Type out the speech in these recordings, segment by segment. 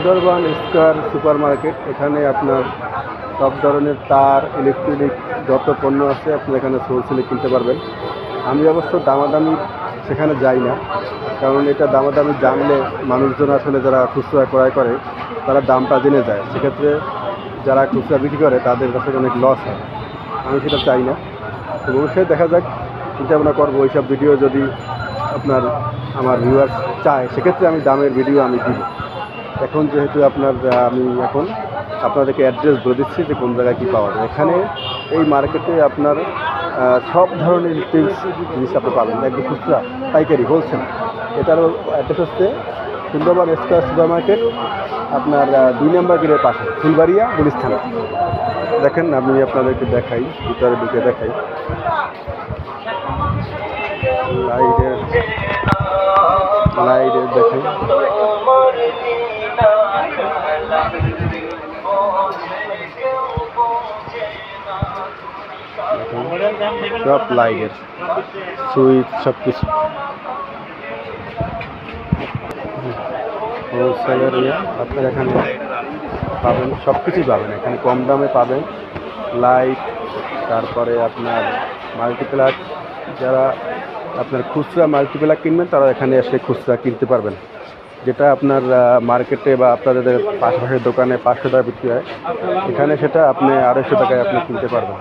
Sundarban square super market. এখানে আপনার সব ধরনের তার, ইলেকট্রনিক যত পণ্য আছে আপনি এখানে হোলসেলে কিনতে পারবেন। আমি অবশ্য দামাদামি সেখানে যাই না, কারণ এটা দামাদামি জানলে মানুষজন আসলে যারা খুচরা ক্রয় করে তারা দামটা জেনে যায়, সেক্ষেত্রে যারা খুচরা বিক্রি করে তাদের কাছে অনেক লস হয়। আমি সেটা চাই না। তো অবশ্যই দেখা যাক, চিন্তা ভাবনা করবো ওইসব ভিডিও যদি আপনার আমার ভিউয়ার্স চায়, সেক্ষেত্রে আমি দামের ভিডিও আমি দিব। এখন যেহেতু আমি এখন আপনাদেরকে অ্যাড্রেস বলে দিচ্ছি যে কোন জায়গায় কী পাওয়া যায়। এখানে এই মার্কেটে আপনার সব ধরনের ইলেকট্রিক্স জিনিস আপনি পাবেন, একদম খুচরা, পাইকারি, হোলসেল। এটার অ্যাড্রেস হচ্ছে সুন্দরবন স্কয়ার সুপার মার্কেট, আপনার 2 নম্বর গেটের পাশে, ফুলবাড়িয়া, গুলিস্তান। দেখেন আমি আপনাদেরকে দেখাই, ভিতরে ঢুকে দেখাই। লাইটের দেখেন, সব লাইটের সুইচ সব কিছু হোলসেলের আপনার এখানে পাবেন, সব কিছুই পাবেন এখানে, কম দামে পাবেন। লাইট, তারপরে আপনার মাল্টিপ্লাগ, যারা আপনার খুচরা মাল্টিপ্লাগ কিনবেন তারা এখানে এসে খুচরা কিনতে পারবেন। যেটা আপনার মার্কেটে বা আপনাদের পাশাপাশি দোকানে 500 টাকা বিক্রি হয়, এখানে সেটা আপনি 250 টাকায় আপনি কিনতে পারবেন।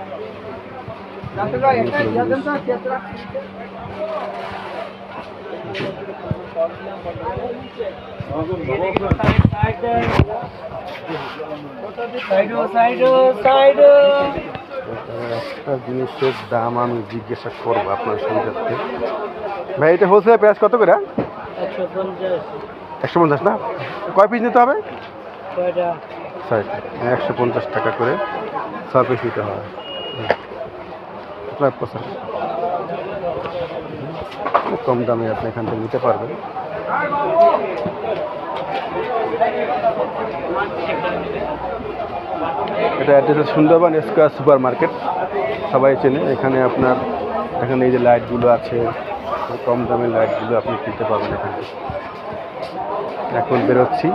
একটা জিনিসের দাম আমি জিজ্ঞাসা করবো আপনার সুবিধার্থে। ভাই, এটা হোলসেল প্রাইস কত করে? 150 না? কয় পিস নিতে হবে? 150 টাকা করে 6 পিস নিতে হবে। কম দামে আপনি এখান থেকে নিতে পারবেন। এটা address Sundarban square super market, সবাই চেনে। এখানে আপনার এখানে এই যে লাইটগুলো আছে, কম দামের লাইটগুলো আপনি কিনতে পারবেন এখান থেকে। এখন বেরোচ্ছি।